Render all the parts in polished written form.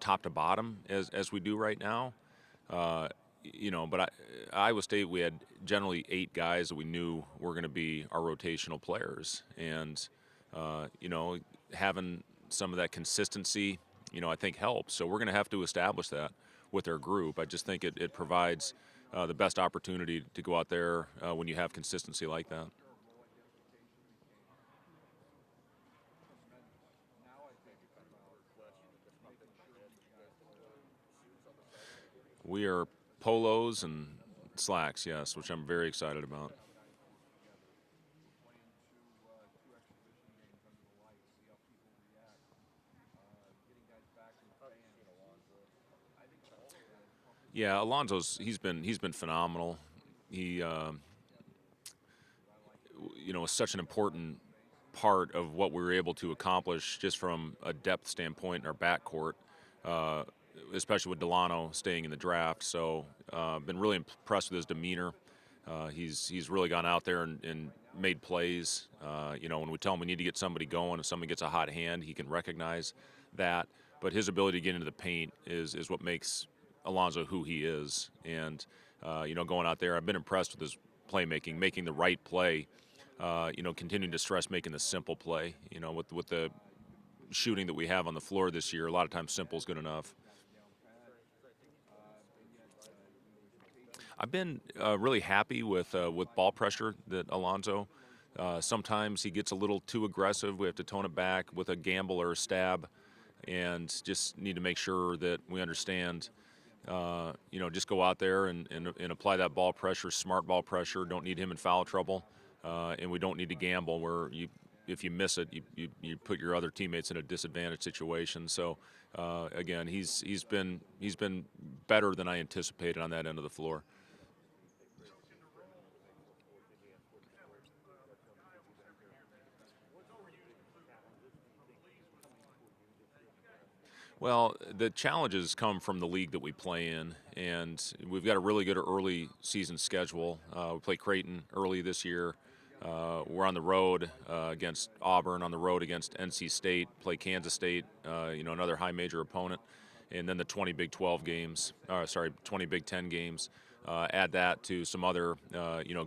top to bottom as we do right now. Uh, but Iowa State, we had generally 8 guys that we knew were going to be our rotational players, and having some of that consistency, I think helps. So we're going to have to establish that with our group. I just think it provides the best opportunity to go out there when you have consistency like that. We are polos and slacks, yes, which I'm very excited about. Yeah, Alonso's he's been phenomenal. He is such an important part of what we were able to accomplish just from a depth standpoint in our backcourt, uh, especially with Delano staying in the draft. So, been really impressed with his demeanor. He's really gone out there and made plays. When we tell him we need to get somebody going, if somebody gets a hot hand, he can recognize that. But his ability to get into the paint is what makes Alonso who he is. And going out there, I've been impressed with his playmaking, making the right play. Continuing to stress making the simple play. With the shooting that we have on the floor this year, a lot of times simple is good enough. I've been really happy with ball pressure that Alonso. Sometimes he gets a little too aggressive. We have to tone it back with a gamble or a stab, and just need to make sure that we understand. Just go out there and apply that ball pressure, smart ball pressure. Don't need him in foul trouble, and we don't need to gamble where if you miss it, you put your other teammates in a disadvantaged situation. So again, he's been better than I anticipated on that end of the floor. Well, the challenges come from the league that we play in, and we've got a really good early season schedule. We play Creighton early this year. We're on the road against Auburn, on the road against NC State, play Kansas State, another high major opponent, and then the 20 Big 12 games, 20 Big 10 games. Add that to some other,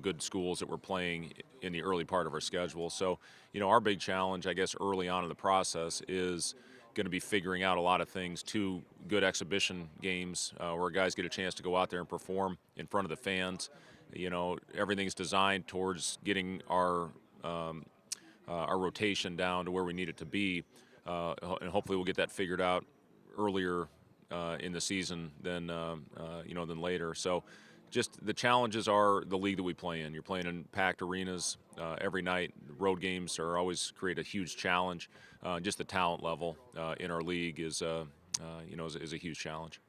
good schools that we're playing in the early part of our schedule. So, our big challenge, I guess, early on in the process is going to be figuring out a lot of things. 2 good exhibition games where guys get a chance to go out there and perform in front of the fans. Everything's designed towards getting our rotation down to where we need it to be, and hopefully we'll get that figured out earlier in the season than later. So, just the challenges are the league that we play in. You're playing in packed arenas every night. Road games are always create a huge challenge. Just the talent level in our league is a huge challenge.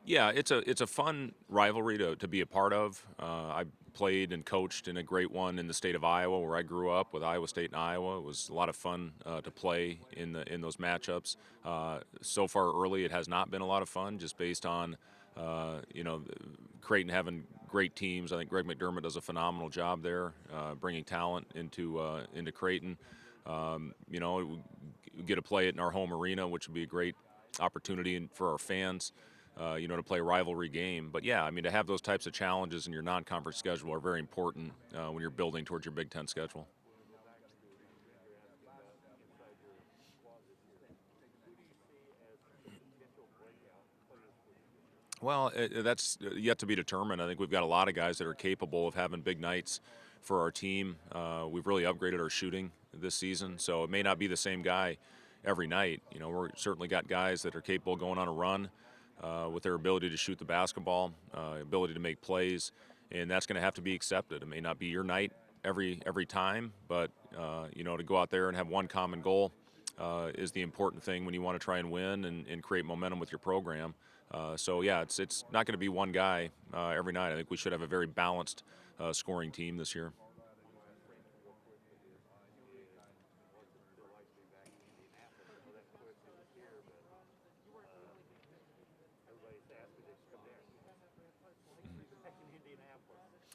Yeah, it's a fun rivalry to be a part of. I played and coached in a great one in the state of Iowa, where I grew up with Iowa State and Iowa. It was a lot of fun to play in those matchups. So far early, it has not been a lot of fun, just based on Creighton having great teams. I think Greg McDermott does a phenomenal job there, bringing talent into Creighton. We get to play it in our home arena, which would be a great opportunity for our fans. To play a rivalry game. But yeah, I mean, to have those types of challenges in your non-conference schedule are very important when you're building towards your Big Ten schedule. Well, that's yet to be determined. I think we've got a lot of guys that are capable of having big nights for our team. We've really upgraded our shooting this season, so it may not be the same guy every night. We're certainly got guys that are capable of going on a run with their ability to shoot the basketball, ability to make plays, and that's going to have to be accepted. It may not be your night every time, but to go out there and have one common goal is the important thing when you want to try and win and create momentum with your program. So yeah, it's not going to be one guy every night. I think we should have a very balanced scoring team this year.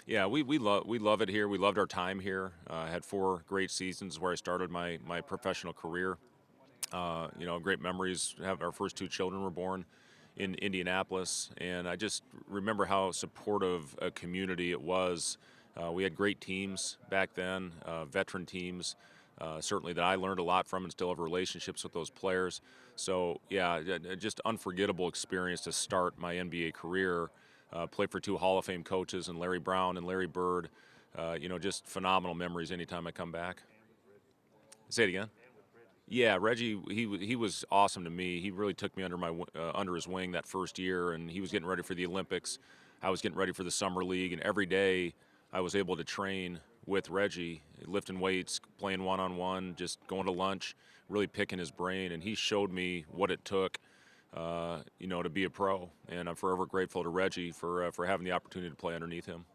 Yeah, we love it here. We loved our time here. I had 4 great seasons where I started my professional career. Great memories. Have our first 2 children were born in Indianapolis, and I just remember how supportive a community it was. We had great teams back then, veteran teams, certainly that I learned a lot from, and still have relationships with those players. So yeah, just unforgettable experience to start my NBA career. Played for 2 Hall of Fame coaches, and Larry Brown and Larry Bird. Just phenomenal memories anytime I come back. Say it again. Yeah, Reggie, he was awesome to me. He really took me under his wing that first year, and he was getting ready for the Olympics. I was getting ready for the summer league, and every day I was able to train with Reggie, lifting weights, playing one-on-one, just going to lunch, really picking his brain, and he showed me what it took, to be a pro. And I'm forever grateful to Reggie for having the opportunity to play underneath him.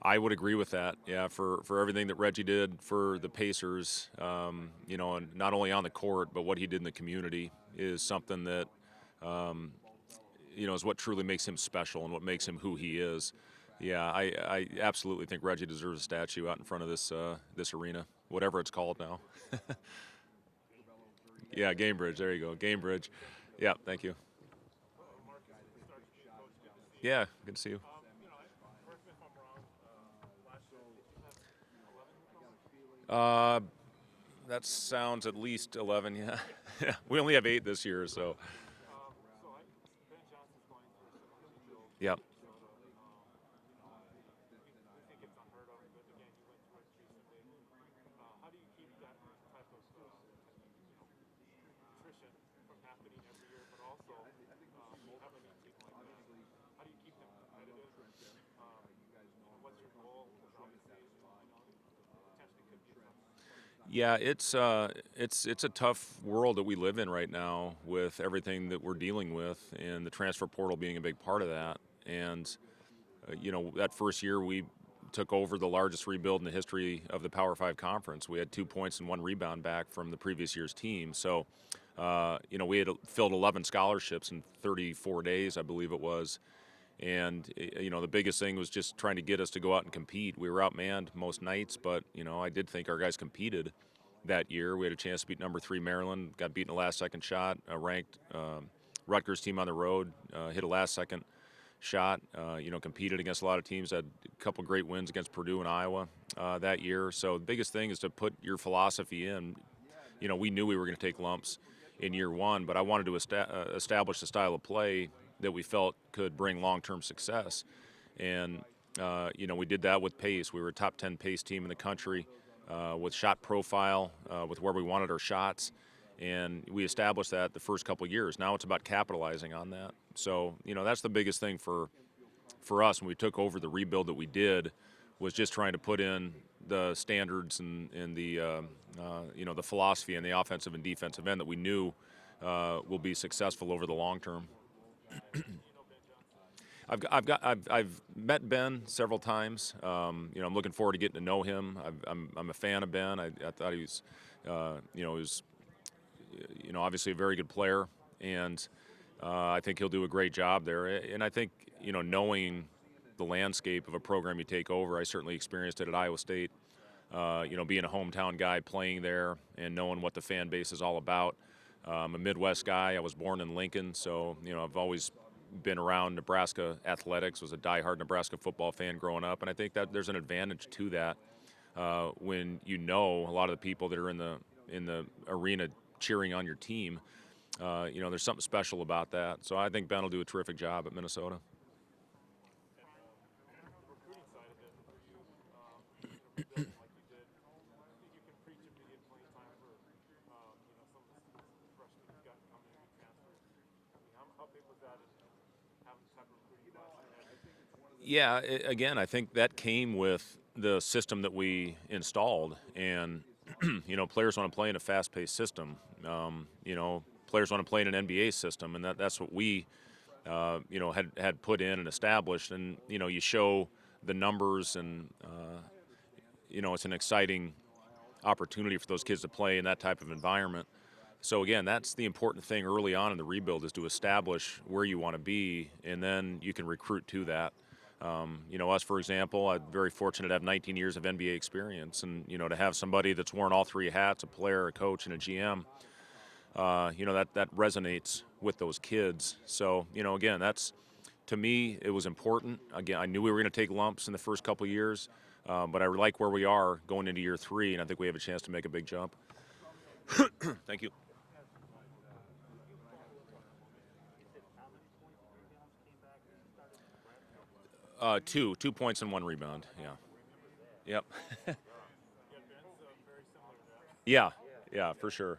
I would agree with that. Yeah, for everything that Reggie did for the Pacers, and not only on the court, but what he did in the community is something that, is what truly makes him special and what makes him who he is. Yeah, I absolutely think Reggie deserves a statue out in front of this arena, whatever it's called now. Yeah, Game Bridge. There you go, Game Bridge. Yeah, thank you. Yeah, good to see you. Uh, that sounds at least 11. Yeah, yeah. We only have 8 this year, so yeah. Yeah, it's a tough world that we live in right now with everything that we're dealing with, and the transfer portal being a big part of that. And that first year we took over the largest rebuild in the history of the Power Five conference. We had 2 points and 1 rebound back from the previous year's team. So, we had filled 11 scholarships in 34 days, I believe it was. And the biggest thing was just trying to get us to go out and compete. We were outmanned most nights, but I did think our guys competed that year. We had a chance to beat number 3 Maryland, got beaten the last second shot. A ranked Rutgers team on the road hit a last second shot. Competed against a lot of teams. Had a couple great wins against Purdue and Iowa that year. So the biggest thing is to put your philosophy in. We knew we were going to take lumps in year one, but I wanted to establish a style of play that we felt could bring long-term success. And, we did that with pace. We were a top 10 pace team in the country with shot profile, with where we wanted our shots. And we established that the first couple of years. Now it's about capitalizing on that. So, that's the biggest thing for us when we took over the rebuild that we did, was just trying to put in the standards and the philosophy and the offensive and defensive end that we knew will be successful over the long term. I've met Ben several times. I'm looking forward to getting to know him. I'm a fan of Ben. I thought he was, he was, obviously a very good player, and I think he'll do a great job there. And I think knowing the landscape of a program you take over, I certainly experienced it at Iowa State. Being a hometown guy, playing there, and knowing what the fan base is all about. I'm a Midwest guy. I was born in Lincoln, so I've always been around Nebraska athletics. Was a diehard Nebraska football fan growing up, and I think that there's an advantage to that when a lot of the people that are in the arena cheering on your team. There's something special about that. So I think Ben will do a terrific job at Minnesota. Yeah, again, I think that came with the system that we installed, and players want to play in a fast-paced system. Players want to play in an NBA system, and that's what we, had put in and established. And you show the numbers, and it's an exciting opportunity for those kids to play in that type of environment. So again, that's the important thing early on in the rebuild is to establish where you want to be, and then you can recruit to that. Us, for example, I'm very fortunate to have 19 years of NBA experience, and to have somebody that's worn all three hats, a player, a coach, and a GM, that resonates with those kids. So again, that's to me it was important. Again, I knew we were going to take lumps in the first couple of years, but I like where we are going into year 3, and I think we have a chance to make a big jump. Thank you. 2 points and 1 rebound. Yeah. Yep. Yeah. Yeah, for sure.